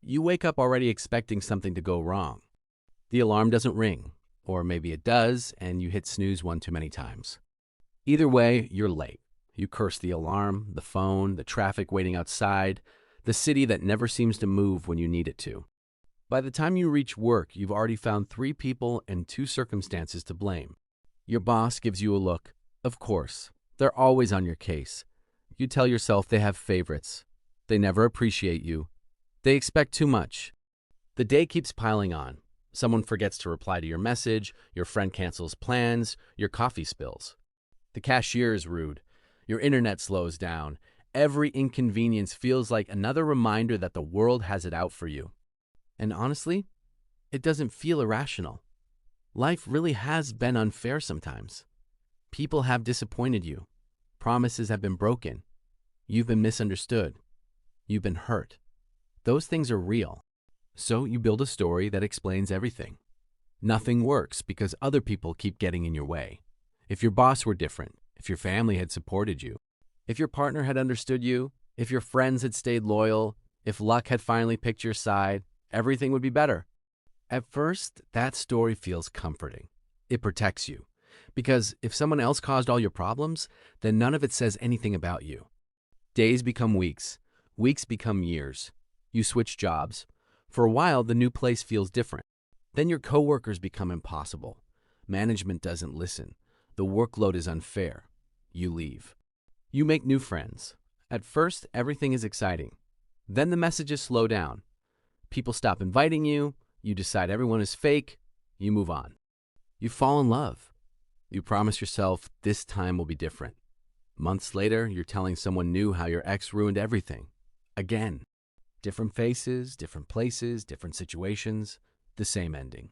You wake up already expecting something to go wrong. The alarm doesn't ring, or maybe it does, and you hit snooze one too many times. Either way, you're late. You curse the alarm, the phone, the traffic waiting outside, the city that never seems to move when you need it to. By the time you reach work, you've already found 3 people and 2 circumstances to blame. Your boss gives you a look. Of course, they're always on your case. You tell yourself they have favorites. They never appreciate you. They expect too much. The day keeps piling on. Someone forgets to reply to your message, your friend cancels plans, your coffee spills. The cashier is rude. Your internet slows down. Every inconvenience feels like another reminder that the world has it out for you. And honestly, it doesn't feel irrational. Life really has been unfair sometimes. People have disappointed you. Promises have been broken. You've been misunderstood. You've been hurt. Those things are real. So you build a story that explains everything. Nothing works because other people keep getting in your way. If your boss were different, if your family had supported you, if your partner had understood you, if your friends had stayed loyal, if luck had finally picked your side, everything would be better. At first, that story feels comforting. It protects you. Because if someone else caused all your problems, then none of it says anything about you. Days become weeks. Weeks become years. You switch jobs. For a while, the new place feels different. Then your coworkers become impossible. Management doesn't listen. The workload is unfair. You leave. You make new friends. At first, everything is exciting. Then the messages slow down. People stop inviting you. You decide everyone is fake. You move on. You fall in love. You promise yourself this time will be different. Months later, you're telling someone new how your ex ruined everything. Again. Different faces, different places, different situations, the same ending.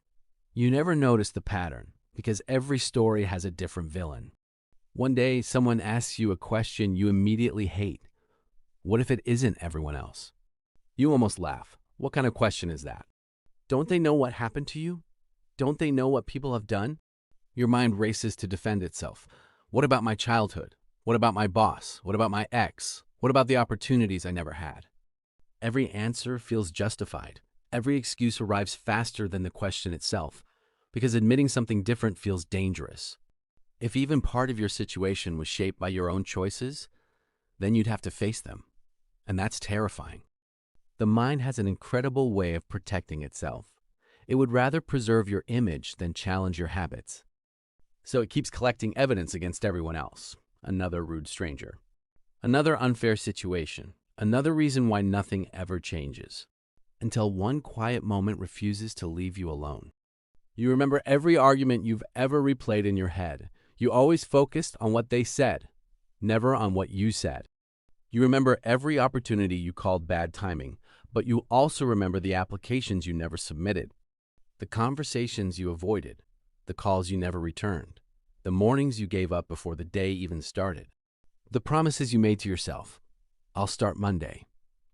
You never notice the pattern because every story has a different villain. One day, someone asks you a question you immediately hate. What if it isn't everyone else? You almost laugh. What kind of question is that? Don't they know what happened to you? Don't they know what people have done? Your mind races to defend itself. What about my childhood? What about my boss? What about my ex? What about the opportunities I never had? Every answer feels justified. Every excuse arrives faster than the question itself, because admitting something different feels dangerous. If even part of your situation was shaped by your own choices, then you'd have to face them. And that's terrifying. The mind has an incredible way of protecting itself. It would rather preserve your image than challenge your habits. So it keeps collecting evidence against everyone else. Another rude stranger. Another unfair situation. Another reason why nothing ever changes. Until one quiet moment refuses to leave you alone. You remember every argument you've ever replayed in your head. You always focused on what they said, never on what you said. You remember every opportunity you called bad timing, but you also remember the applications you never submitted, the conversations you avoided, the calls you never returned, the mornings you gave up before the day even started, the promises you made to yourself. I'll start Monday.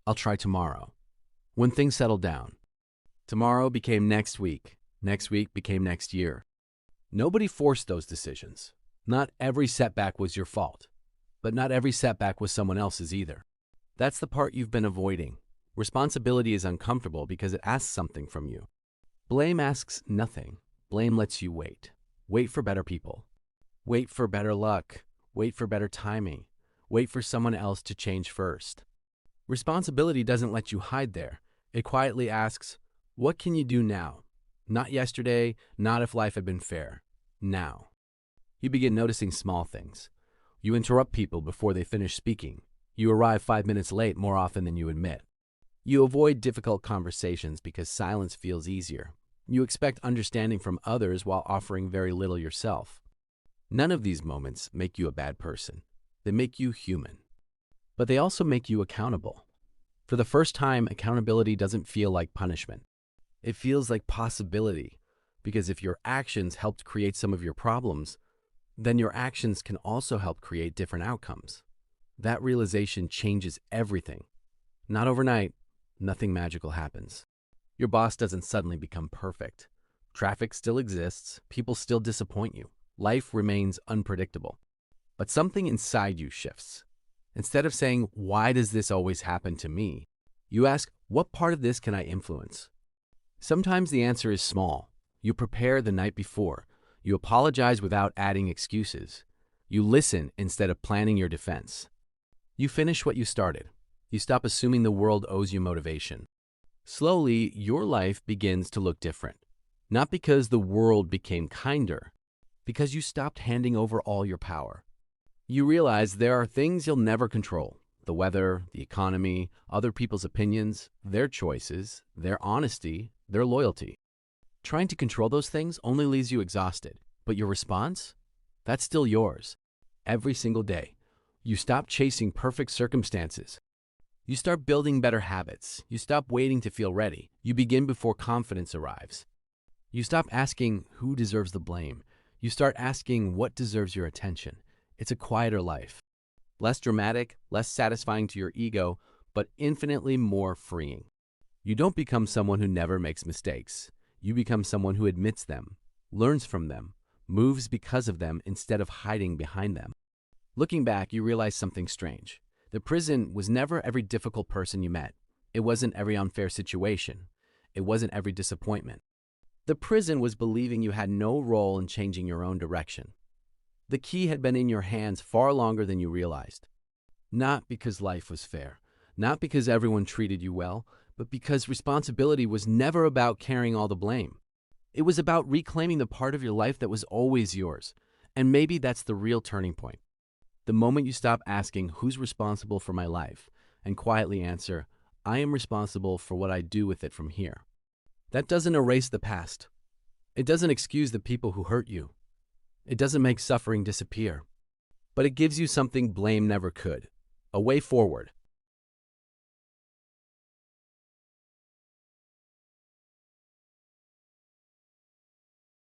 I'll try tomorrow. When things settled down. Tomorrow became next week. Next week became next year. Nobody forced those decisions. Not every setback was your fault. But not every setback was someone else's either. That's the part you've been avoiding. Responsibility is uncomfortable because it asks something from you. Blame asks nothing. Blame lets you wait. Wait for better people. Wait for better luck. Wait for better timing. Wait for someone else to change first. Responsibility doesn't let you hide there. It quietly asks, what can you do now? Not yesterday, not if life had been fair. Now. You begin noticing small things. You interrupt people before they finish speaking. You arrive 5 minutes late more often than you admit. You avoid difficult conversations because silence feels easier. You expect understanding from others while offering very little yourself. None of these moments make you a bad person. They make you human. But they also make you accountable. For the first time, accountability doesn't feel like punishment. It feels like possibility, because if your actions helped create some of your problems, then your actions can also help create different outcomes. That realization changes everything. Not overnight, nothing magical happens. Your boss doesn't suddenly become perfect. Traffic still exists, people still disappoint you. Life remains unpredictable. But something inside you shifts. Instead of saying, why does this always happen to me? You ask, what part of this can I influence? Sometimes the answer is small. You prepare the night before. You apologize without adding excuses. You listen instead of planning your defense. You finish what you started. You stop assuming the world owes you motivation. Slowly, your life begins to look different. Not because the world became kinder, because you stopped handing over all your power. You realize there are things you'll never control: the weather, the economy, other people's opinions, their choices, their honesty, their loyalty. Trying to control those things only leaves you exhausted, but your response? That's still yours. Every single day, you stop chasing perfect circumstances. You start building better habits. You stop waiting to feel ready. You begin before confidence arrives. You stop asking who deserves the blame. You start asking what deserves your attention. It's a quieter life. Less dramatic, less satisfying to your ego, but infinitely more freeing. You don't become someone who never makes mistakes. You become someone who admits them, learns from them, moves because of them instead of hiding behind them. Looking back, you realize something strange. The prison was never every difficult person you met. It wasn't every unfair situation. It wasn't every disappointment. The prison was believing you had no role in changing your own direction. The key had been in your hands far longer than you realized. Not because life was fair, not because everyone treated you well, but because responsibility was never about carrying all the blame. It was about reclaiming the part of your life that was always yours. And maybe that's the real turning point. The moment you stop asking, who's responsible for my life, and quietly answer, I am responsible for what I do with it from here. That doesn't erase the past. It doesn't excuse the people who hurt you. It doesn't make suffering disappear. But it gives you something blame never could: a way forward,